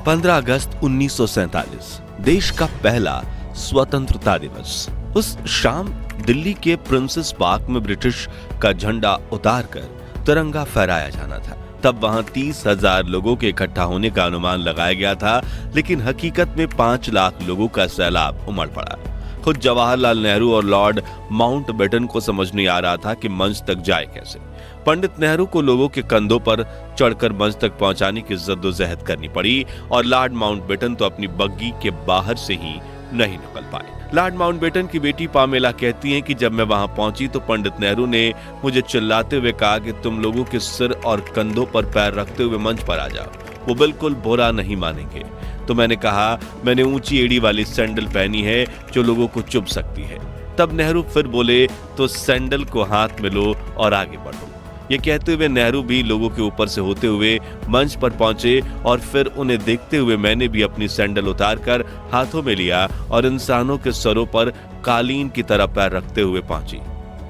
15 अगस्त 1947 देश का पहला स्वतंत्रता दिवस। उस शाम दिल्ली के प्रिंसेस पार्क में ब्रिटिश का झंडा उतारकर तिरंगा फहराया जाना था। तब वहां 30,000 लोगों के इकट्ठा होने का अनुमान लगाया गया था, लेकिन हकीकत में 5 लाख लोगों का सैलाब उमड़ पड़ा। खुद जवाहरलाल नेहरू और लॉर्ड माउंटबेटन को समझ नहीं आ रहा था कि मंच तक जाए कैसे। पंडित नेहरू को लोगों के कंधों पर चढ़कर मंच तक पहुंचाने की जद्दोजहद करनी पड़ी और लॉर्ड माउंटबेटन तो अपनी बग्गी के बाहर से ही नहीं निकल पाए। लॉर्ड माउंटबेटन की बेटी पामेला कहती हैं कि जब मैं वहां पहुंची तो पंडित नेहरू ने मुझे चिल्लाते हुए कहा कि तुम लोगों के सिर और कंधों पर पैर रखते हुए मंच पर आ जाओ, वो बिल्कुल बुरा नहीं मानेंगे। तो मैंने कहा, मैंने ऊंची एड़ी वाली सैंडल पहनी है जो लोगों को चुभ सकती है। तब नेहरू फिर बोले, तो सैंडल को हाथ में लो और आगे बढ़ो। ये कहते हुए नेहरू भी लोगों के ऊपर से होते हुए मंच पर पहुंचे और फिर उन्हें देखते हुए मैंने भी अपनी सैंडल उतारकर हाथों में लिया और इंसानों के सरों पर कालीन की तरह पैर रखते हुए पहुंची,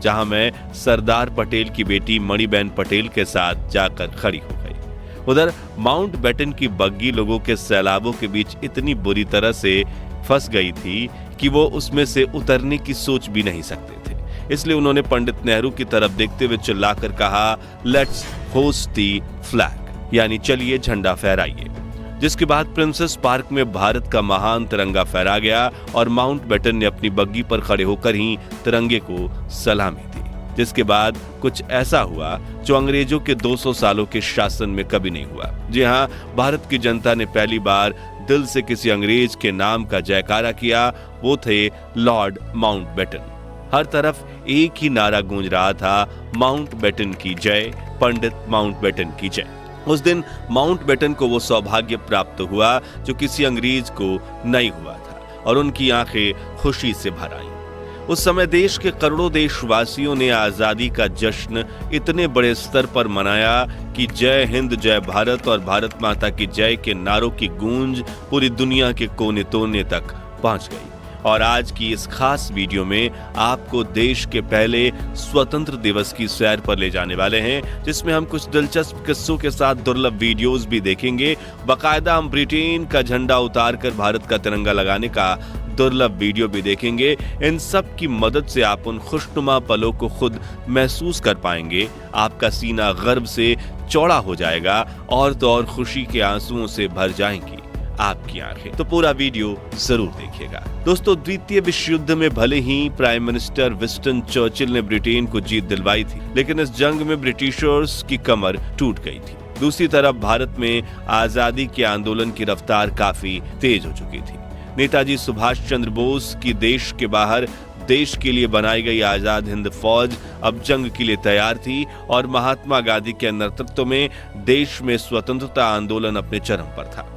जहां मैं सरदार पटेल की बेटी मणिबेन पटेल के साथ जाकर खड़ी हो गई। उधर माउंटबेटन की बग्गी लोगों के सैलाबों के बीच इतनी बुरी तरह से फंस गई थी कि वो उसमें से उतरने की सोच भी नहीं सकते थे। इसलिए उन्होंने पंडित नेहरू की तरफ देखते हुए चिल्लाकर कहा, लेट्स होस्ट दी फ्लैग, यानी चलिए झंडा फहराइए। जिसके बाद प्रिंसेस पार्क में भारत का महान तिरंगा फहरा गया और माउंटबेटन ने अपनी बग्गी पर खड़े होकर ही तिरंगे को सलामी दी। जिसके बाद कुछ ऐसा हुआ जो अंग्रेजों के 200 सालों के शासन में कभी नहीं हुआ। जी हाँ, भारत की जनता ने पहली बार दिल से किसी अंग्रेज के नाम का जयकारा किया, वो थे लॉर्ड माउंटबेटन। हर तरफ एक ही नारा गूंज रहा था, माउंटबेटन की जय, पंडित माउंटबेटन की जय। उस दिन माउंटबेटन को वो सौभाग्य प्राप्त हुआ जो किसी अंग्रेज को नहीं हुआ था और उनकी आंखें खुशी से भर आईं। उस समय देश के करोड़ों देशवासियों ने आजादी का जश्न इतने बड़े स्तर पर मनाया कि जय हिंद, जय भारत और भारत माता की जय के नारों की गूंज पूरी दुनिया के कोने कोने तक पहुंच गई। और आज की इस खास वीडियो में आपको देश के पहले स्वतंत्र दिवस की सैर पर ले जाने वाले हैं, जिसमें हम कुछ दिलचस्प किस्सों के साथ दुर्लभ वीडियोस भी देखेंगे। बाकायदा हम ब्रिटेन का झंडा उतारकर भारत का तिरंगा लगाने का दुर्लभ वीडियो भी देखेंगे। इन सब की मदद से आप उन खुशनुमा पलों को खुद महसूस कर पाएंगे। आपका सीना गर्व से चौड़ा हो जाएगा और तो और खुशी के आंसुओं से भर जाएंगी आपकी आंखें। तो पूरा वीडियो जरूर देखिएगा। दोस्तों, द्वितीय विश्व युद्ध में भले ही प्राइम मिनिस्टर विंस्टन चर्चिल ने ब्रिटेन को जीत दिलवाई थी, लेकिन इस जंग में ब्रिटिशर्स की कमर टूट गई थी। दूसरी तरफ भारत में आजादी के आंदोलन की रफ्तार काफी तेज हो चुकी थी। नेताजी सुभाष चंद्र बोस की देश के बाहर देश के लिए बनाई गई आजाद हिंद फौज अब जंग के लिए तैयार थी और महात्मा गांधी के नेतृत्व में देश में स्वतंत्रता आंदोलन अपने चरम पर था।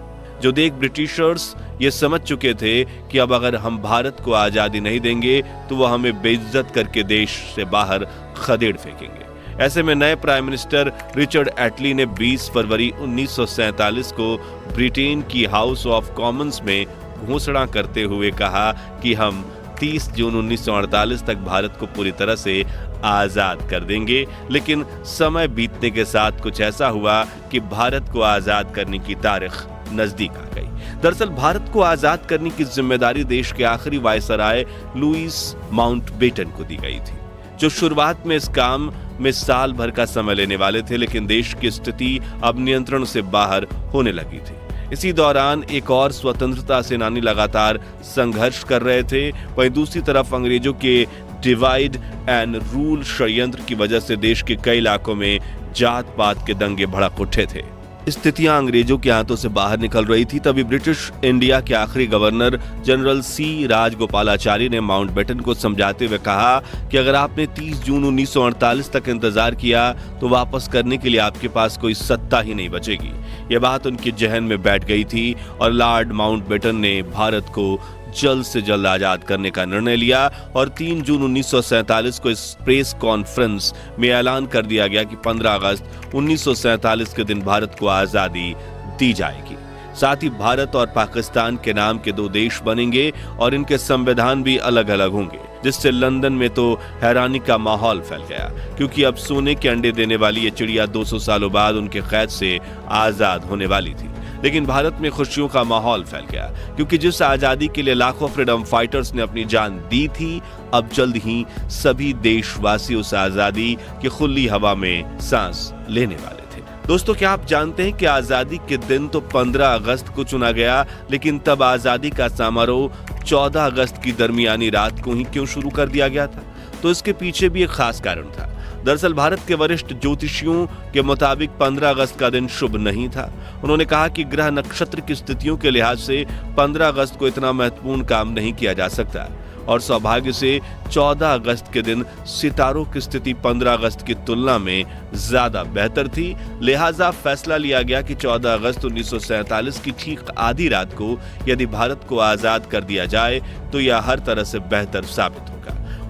जो देख ब्रिटिशर्स ये समझ चुके थे कि अब अगर हम भारत को आजादी नहीं देंगे तो वो हमें बेइज्जत करके देश से बाहर खदेड़ फेंकेंगे। ऐसे में नए प्राइम मिनिस्टर रिचर्ड एटली ने 20 फरवरी 1947 को ब्रिटेन की हाउस ऑफ कॉमन्स में घोषणा करते हुए कहा कि हम 30 जून 1948 तक भारत को पूरी तरह से आजाद कर देंगे। लेकिन समय बीतने के साथ कुछ ऐसा हुआ कि भारत को आजाद करने की तारीख नजदीक आ गई। दरअसल भारत को आजाद करने की जिम्मेदारी देश के आखिरी वायसराय लुईस माउंटबेटन को दी गई थी, जो शुरुआत में इस काम में साल भर का समय लेने वाले थे, लेकिन देश की स्थिति अब नियंत्रण से बाहर होने लगी थी। इसी दौरान एक और स्वतंत्रता सेनानी लगातार संघर्ष कर रहे थे। वहीं दूसरी तरफ अंग्रेजों के डिवाइड एंड रूल षड्यंत्र की वजह से देश के कई इलाकों में जात पात के दंगे भड़क उठे थे। स्थितियां अंग्रेजों के हाथों से बाहर निकल रही थी। तभी ब्रिटिश इंडिया के आखिरी गवर्नर जनरल सी राजगोपालाचारी ने माउंटबेटन को समझाते हुए कहा कि अगर आपने 30 जून 1948 तक इंतजार किया तो वापस करने के लिए आपके पास कोई सत्ता ही नहीं बचेगी। यह बात उनके जहन में बैठ गई थी और लॉर्ड माउंटबेटन ने भारत को जल्द से जल्द आजाद करने का निर्णय लिया और 3 जून 1947 को इस प्रेस कॉन्फ्रेंस में ऐलान कर दिया गया कि 15 अगस्त 1947 के दिन भारत को आजादी दी जाएगी। साथ ही भारत और पाकिस्तान के नाम के 2 देश बनेंगे और इनके संविधान भी अलग अलग होंगे, जिससे लंदन में तो हैरानी का माहौल फैल गया, क्योंकि अब सोने के अंडे देने वाली ये चिड़िया 200 सालों बाद उनके कैद से आजाद होने वाली थी। लेकिन भारत में खुशियों का माहौल फैल गया, क्योंकि जिस आजादी के लिए लाखों फ्रीडम फाइटर्स ने अपनी जान दी थी, अब जल्द ही सभी देशवासी उस आजादी की खुली हवा में सांस लेने वाले थे। दोस्तों, क्या आप जानते हैं कि आजादी के दिन तो 15 अगस्त को चुना गया, लेकिन तब आजादी का समारोह 14 अगस्त की दरमियानी रात को ही क्यों शुरू कर दिया गया था? तो इसके पीछे भी एक खास कारण था। दरअसल भारत के वरिष्ठ ज्योतिषियों के मुताबिक 15 अगस्त का दिन शुभ नहीं था। उन्होंने कहा कि ग्रह नक्षत्र की स्थितियों के लिहाज से 15 अगस्त को इतना महत्वपूर्ण काम नहीं किया जा सकता, और सौभाग्य से 14 अगस्त के दिन सितारों की स्थिति 15 अगस्त की तुलना में ज्यादा बेहतर थी। लिहाजा फैसला लिया गया कि 14 अगस्त 1947 की ठीक आधी रात को यदि भारत को आजाद कर दिया जाए तो यह हर तरह से बेहतर साबित होगा।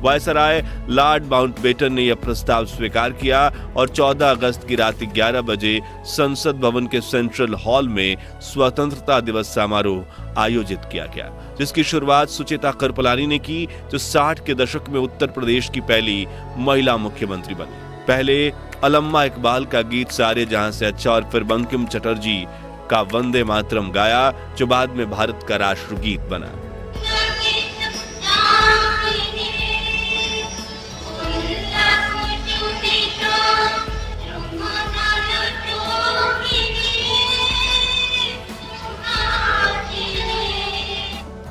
वायसराय लॉर्ड माउंटबेटन ने यह प्रस्ताव स्वीकार किया और 14 अगस्त की रात 11 बजे संसद भवन के सेंट्रल हॉल में स्वतंत्रता दिवस समारोह आयोजित किया गया, जिसकी शुरुआत सुचेता कृपलानी ने की, जो 60 के दशक में उत्तर प्रदेश की पहली महिला मुख्यमंत्री बनी। पहले अल्लामा इकबाल का गीत सारे जहां से अच्छा और फिर बंकिम चटर्जी का वंदे मातरम गाया, जो बाद में भारत का राष्ट्रगीत बना।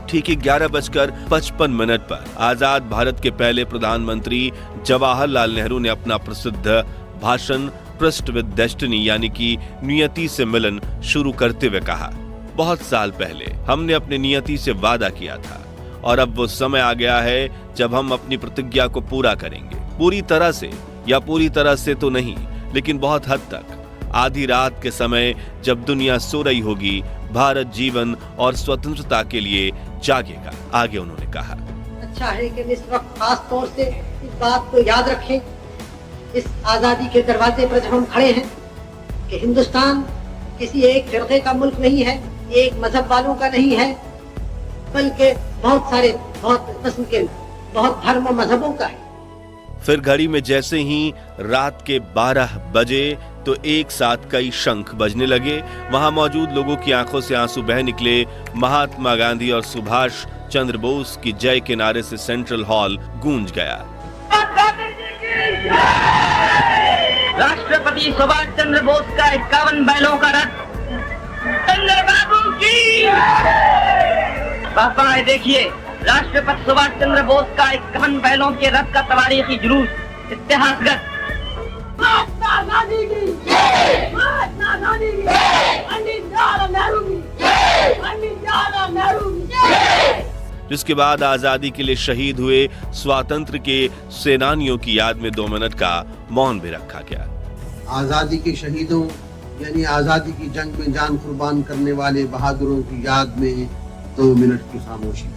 ठीक 11:55 पर आजाद भारत के पहले प्रधानमंत्री जवाहरलाल नेहरू ने अपना प्रसिद्ध भाषण ट्रस्ट विद डेस्टिनी यानी कि नियति से मिलन शुरू करते हुए कहा, बहुत साल पहले हमने अपनी नियति से वादा किया था और अब वो समय आ गया है जब हम अपनी प्रतिज्ञा को पूरा करेंगे। पूरी तरह से या पूरी तरह से तो नहीं, लेकिन बहुत हद तक। आधी रात के समय जब दुनिया सो रही होगी, भारत जीवन और स्वतंत्रता के लिए जागेगा, आगे उन्होंने कहा। अच्छा है कि इस वक्त खास तौर से इस बात को याद रखें, इस आजादी के दरवाजे पर जब हम खड़े हैं, कि हिंदुस्तान किसी एक फिरके का मुल्क नहीं है, एक मजहब वालों का नहीं है, बल्कि बहुत सारे बहुत किस्म के बहुत धर्म और मजहबों का है। फिर घड़ी में जैसे ही रात के 12 बजे तो एक साथ कई शंख बजने लगे। वहां मौजूद लोगों की आंखों से आंसू बह निकले। महात्मा गांधी और सुभाष चंद्र बोस की जय के नारे से सेंट्रल हॉल गूंज गया। राष्ट्रपति सुभाष चंद्र बोस का 51 बैलों का रथ चंद्रबाबू की पापा देखिए, राष्ट्रपति सुभाष चंद्र बोस का 51 बैलों के रथ का तवारीखी जुलूस इतिहासगत। महात्मा गांधी की जय, महात्मा गांधी की जय, पंडित जवाहरलाल नेहरू की जय, पंडित जवाहरलाल नेहरू की जय। जिसके बाद आजादी के लिए शहीद हुए स्वातंत्र्य के सेनानियों की याद में 2 मिनट का मौन भी रखा गया। आजादी के शहीदों यानी आजादी की जंग में जान कुर्बान करने वाले बहादुरों की याद में 2 मिनट की खामोशी।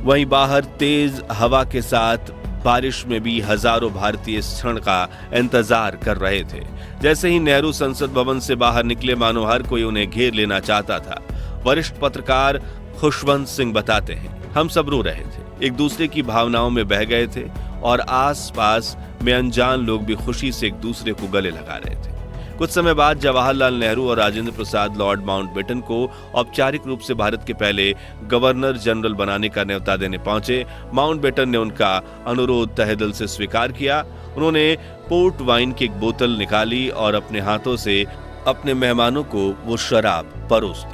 वहीं बाहर तेज हवा के साथ बारिश में भी हजारों भारतीय इस क्षण का इंतजार कर रहे थे। जैसे ही नेहरू संसद भवन से बाहर निकले, मानो हर कोई उन्हें घेर लेना चाहता था। वरिष्ठ पत्रकार खुशवंत सिंह बताते हैं, हम सब रो रहे थे, एक दूसरे की भावनाओं में बह गए थे और आसपास में अनजान लोग भी खुशी से एक दूसरे को गले लगा रहे थे। कुछ समय बाद जवाहरलाल नेहरू और राजेंद्र प्रसाद लॉर्ड माउंटबेटन को औपचारिक रूप से भारत के पहले गवर्नर जनरल बनाने का न्योता देने पहुंचे। माउंटबेटन ने उनका अनुरोध तहे दिल से स्वीकार किया। उन्होंने पोर्ट वाइन की एक बोतल निकाली और अपने हाथों से अपने मेहमानों को वो शराब परोस दी।